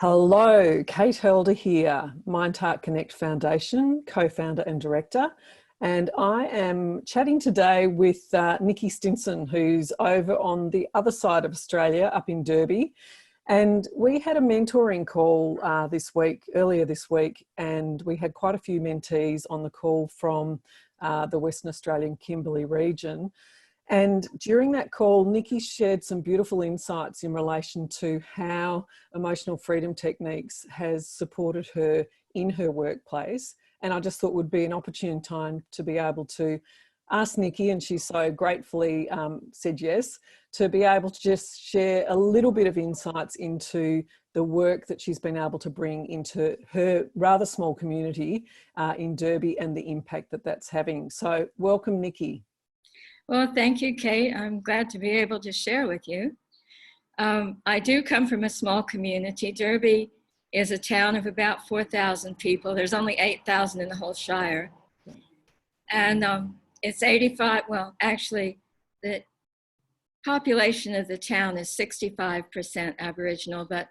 Hello, Kate Helder here, Mind Heart Connect Foundation, co-founder and director. And I am chatting today with Nikki Stinson, who's over on the other side of Australia, up in Derby. And we had a mentoring call earlier this week, and we had quite a few mentees on the call from the Western Australian Kimberley region. And during that call, Nikki shared some beautiful insights in relation to how emotional freedom techniques has supported her in her workplace. And I just thought would be an opportune time to be able to ask Nikki, and she so gratefully said yes, to be able to just share a little bit of insights into the work that she's been able to bring into her rather small community in Derby and the impact that that's having. So welcome, Nikki. Well, thank you, Kate. I'm glad to be able to share with you. I do come from a small community. Derby is a town of about 4,000 people. There's only 8,000 in the whole Shire. And it's 85, well, actually, the population of the town is 65% Aboriginal, but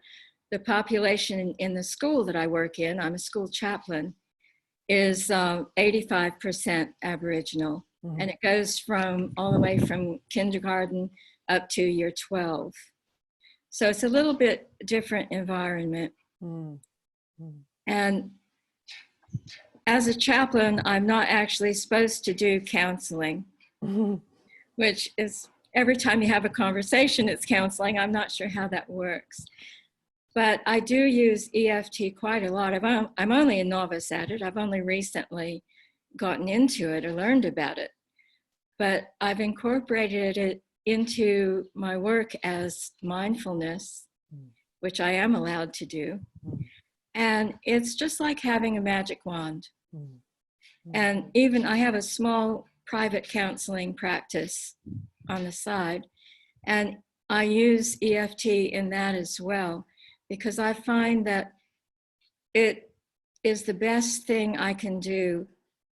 the population in the school that I work in, I'm a school chaplain, is 85% Aboriginal. Mm-hmm. And it goes from all the way from kindergarten up to year 12. So it's a little bit different environment. Mm-hmm. And as a chaplain, I'm not actually supposed to do counseling, mm-hmm. which is every time you have a conversation, it's counseling. I'm not sure how that works. But I do use EFT quite a lot. I'm only a novice at it. I've only recently gotten into it or learned about it. But I've incorporated it into my work as mindfulness, which I am allowed to do. And it's just like having a magic wand. And even I have a small private counseling practice on the side. And I use EFT in that as well, because I find that it is the best thing I can do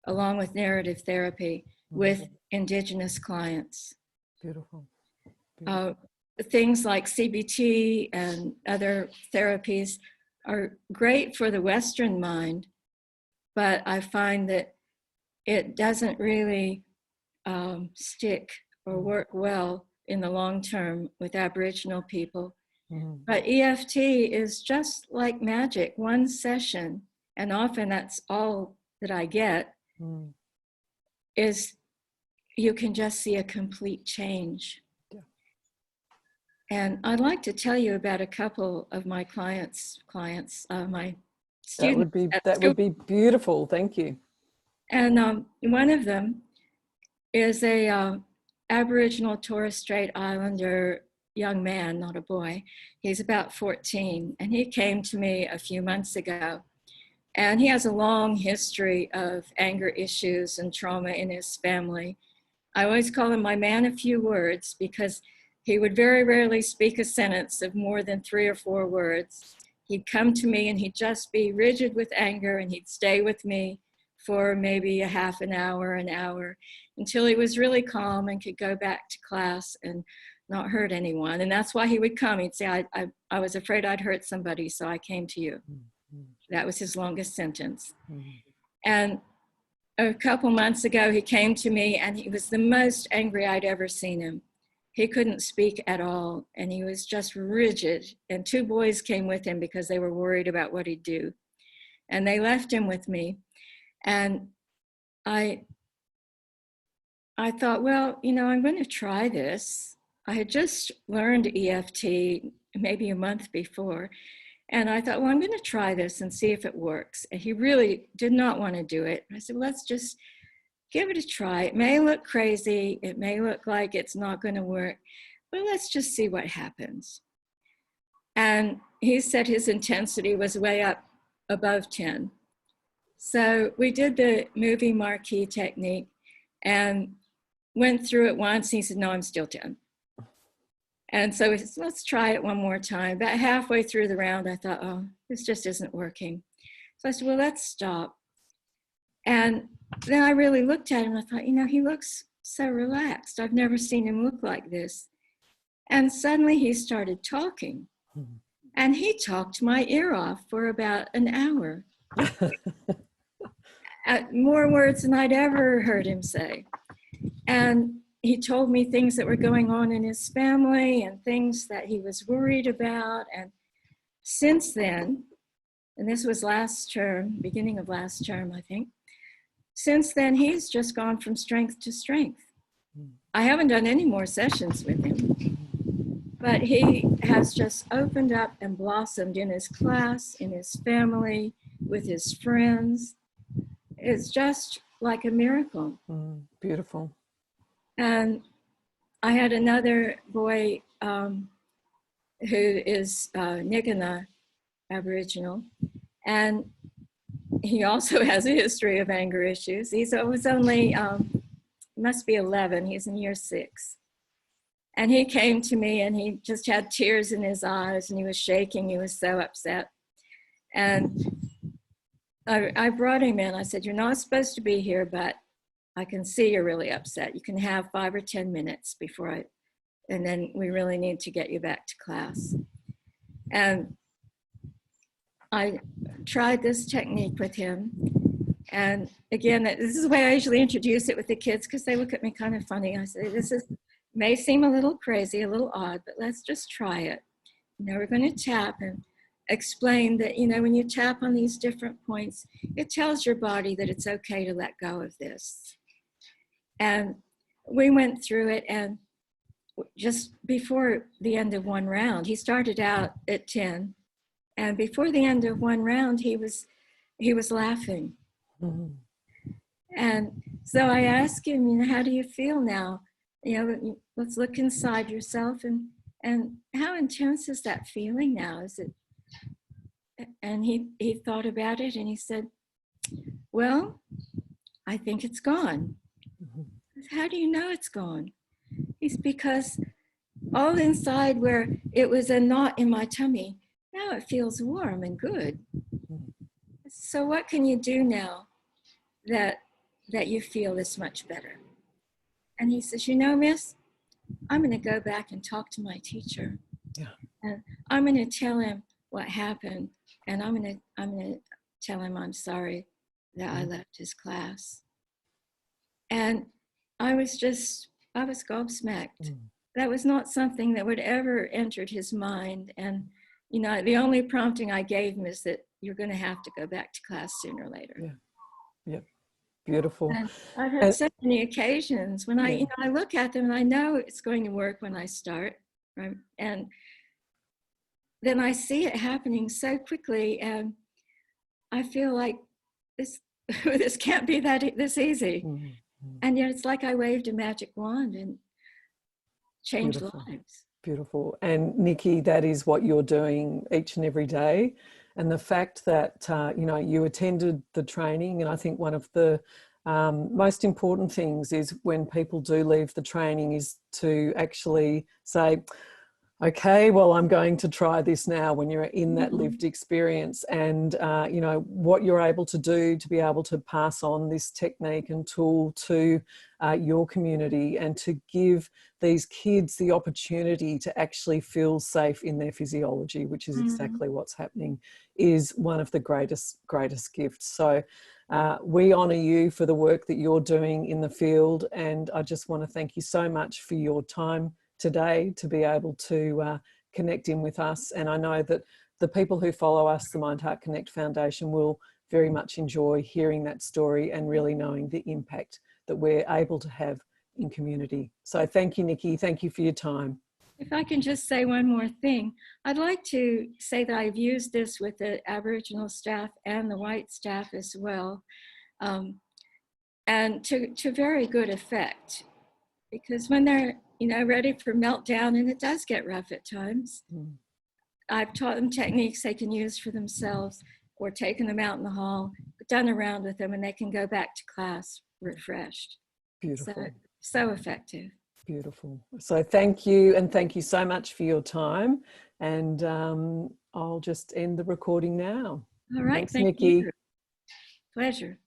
along with narrative therapy with Indigenous clients. Beautiful. Things like CBT and other therapies are great for the Western mind, but I find that it doesn't really stick or work well in the long term with Aboriginal people. Mm-hmm. But EFT is just like magic, one session, and often that's all that I get, is you can just see a complete change. Yeah. And I'd like to tell you about a couple of my clients, my students. That would be beautiful. Thank you. And one of them is a Aboriginal Torres Strait Islander young man, not a boy. He's about 14, and he came to me a few months ago. And he has a long history of anger issues and trauma in his family. I always call him my man of few words because he would very rarely speak a sentence of more than 3 or 4 words. He'd come to me and he'd just be rigid with anger, and he'd stay with me for maybe a half an hour, until he was really calm and could go back to class and not hurt anyone. And that's why he would come. He'd say, I was afraid I'd hurt somebody, so I came to you. Mm-hmm. That was his longest sentence. Mm-hmm. And a couple months ago, he came to me and he was the most angry I'd ever seen him. He couldn't speak at all, and he was just rigid. And 2 boys came with him because they were worried about what he'd do. And they left him with me. And I thought, well, I'm going to try this. I had just learned EFT maybe a month before. And I thought, well, I'm going to try this and see if it works. And he really did not want to do it. I said, well, let's just give it a try. It may look crazy. It may look like it's not going to work, but let's just see what happens. And he said his intensity was way up above 10. So we did the movie marquee technique and went through it once. He said, no, I'm still 10. And so we said, let's try it one more time. About halfway through the round, I thought, oh, this just isn't working. So I said, well, let's stop. And then I really looked at him and I thought, he looks so relaxed. I've never seen him look like this. And suddenly he started talking. And he talked my ear off for about an hour. More words than I'd ever heard him say. And he told me things that were going on in his family and things that he was worried about. And since then, and this was last term, beginning of last term, I think, since then, he's just gone from strength to strength. I haven't done any more sessions with him, but he has just opened up and blossomed in his class, in his family, with his friends. It's just like a miracle. Beautiful. And I had another boy who is Nikki Aboriginal, and he also has a history of anger issues. He was only, must be 11, he's in year 6. And he came to me and he just had tears in his eyes and he was shaking, he was so upset. And I brought him in, I said, you're not supposed to be here, but I can see you're really upset. You can have 5 or 10 minutes before and then we really need to get you back to class. And I tried this technique with him. And again, this is the way I usually introduce it with the kids because they look at me kind of funny. I say, may seem a little crazy, a little odd, but let's just try it. We're going to tap and explain that, when you tap on these different points, it tells your body that it's okay to let go of this. And we went through it, and just before the end of one round, he started out at 10, and before the end of one round, he was laughing. Mm-hmm. And so I asked him, how do you feel now? Let's look inside yourself, and how intense is that feeling now? Is it? And he thought about it, and he said, well, I think it's gone. Mm-hmm. How do you know it's gone? It's because all inside where it was a knot in my tummy, now it feels warm and good. Mm-hmm. So what can you do now that you feel this much better? And he says, miss, I'm going to go back and talk to my teacher. Yeah. And I'm going to tell him what happened. And I'm going to tell him I'm sorry that I left his class. And I was gobsmacked. Mm. That was not something that would ever entered his mind. And, the only prompting I gave him is that you're going to have to go back to class sooner or later. Yeah. Yeah. Beautiful. And I've had so many occasions when I look at them and I know it's going to work when I start, right? And then I see it happening so quickly, and I feel like this can't be this easy. Mm-hmm. And yet it's like I waved a magic wand and changed lives. Beautiful. And Nikki, that is what you're doing each and every day. And the fact that, you attended the training, and I think one of the most important things is when people do leave the training is to actually say, okay, well, I'm going to try this now, when you're in that lived experience, and, what you're able to do to be able to pass on this technique and tool to your community, and to give these kids the opportunity to actually feel safe in their physiology, which is exactly what's happening, is one of the greatest gifts. So we honour you for the work that you're doing in the field, and I just want to thank you so much for your time today to be able to connect in with us. And I know that the people who follow us, the Mind Heart Connect Foundation, will very much enjoy hearing that story and really knowing the impact that we're able to have in community. So thank you, Nikki. Thank you for your time. If I can just say one more thing, I'd like to say that I've used this with the Aboriginal staff and the white staff as well, and to very good effect, because when they're ready for meltdown, and it does get rough at times, I've taught them techniques they can use for themselves, or taken them out in the hall, done around with them, and they can go back to class refreshed. Beautiful. So effective. Beautiful. So thank you, and thank you so much for your time. And I'll just end the recording now. All right. Thanks, Nikki. Pleasure.